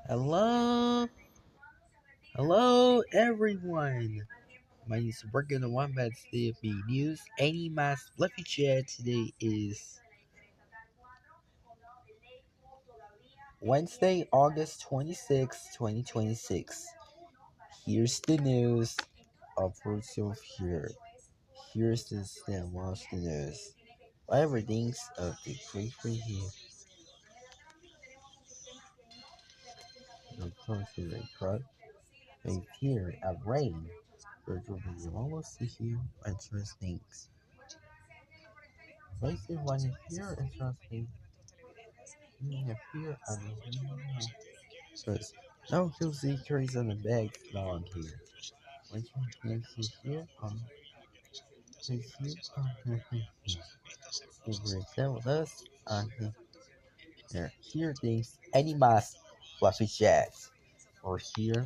Hello, hello everyone. My name is working on one bad CFB News. Any mass FluffyJet. Today is Wednesday, August 26, 2026. Here's the news of yourself here. Here's the stand watch the news. Everything's of the free here. The country truck. And here at rain. Virtual video almost see here interesting. Places when you hear interesting, you have here and because no kill secrets on the bag long here. When you see here please you can with us there here things animas fluffy jets or here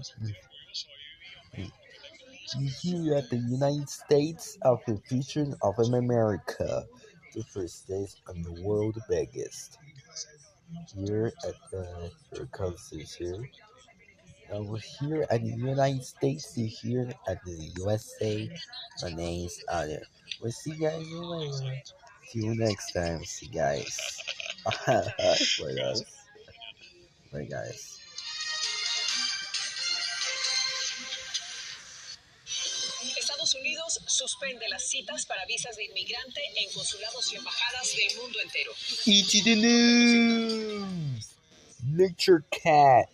you hear at the United States of the future of America, the first state and the world biggest. Here at the coast here. Over here at the United States, you here at the USA, the names are there. We'll see you guys later. See you next time. See you guys. Bye guys. Bye guys. Estados Unidos suspende las citas para visas de inmigrante en consulados y embajadas del mundo entero. Eat the news. Nature cat.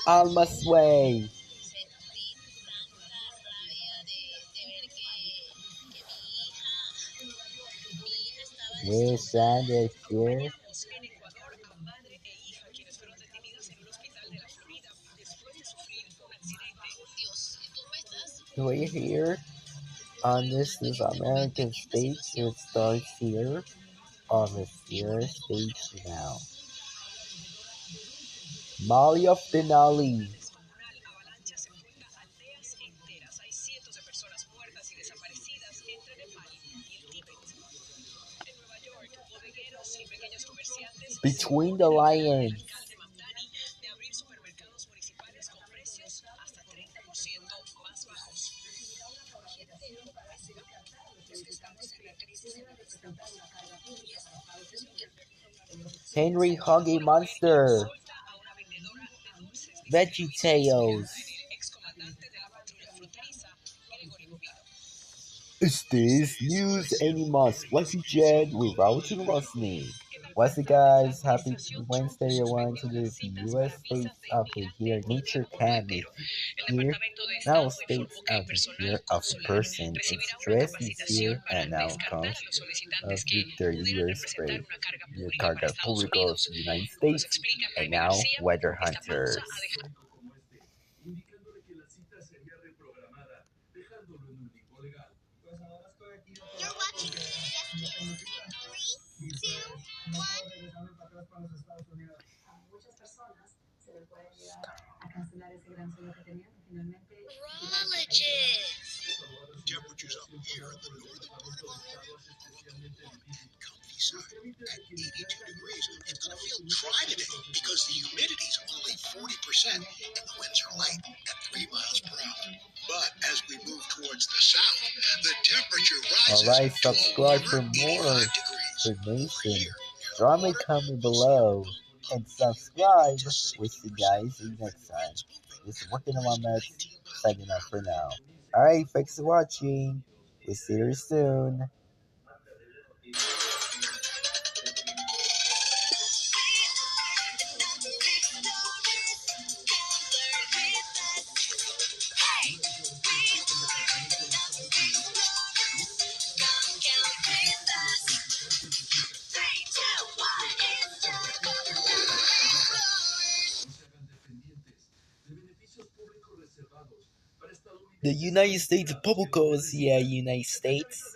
Almost way. We're Sunday here. We're here on this is American stage. It starts here on the Sierra stage now. Molly of Denali. Between the lions. Henry Huggy Monster. Veggie Tales. Is this news animals FluffyJet without Rosny? What's it guys? Happy Wednesday everyone to the US states of the year nature can be here. Now states of the year of the person its dress is here and now comes of the 30 years brave. Your carga público of the United States and now weather hunters. You're watching FluffyJet. 3, 2, 1. Temperatures up here in the northern part of Oregon will up warm and comfy side at 82 degrees. It's going to feel dry today because the humidity's only 40% and the winds are light at 3 miles per hour. But as we move towards the south, the temperature rises. Alright, subscribe for more information. Drop a comment below and subscribe. We'll see you guys next time. This is working on my meds. Signing out for now. Alright, thanks for watching. We'll see you soon. The United States Public Codes, yeah, United States.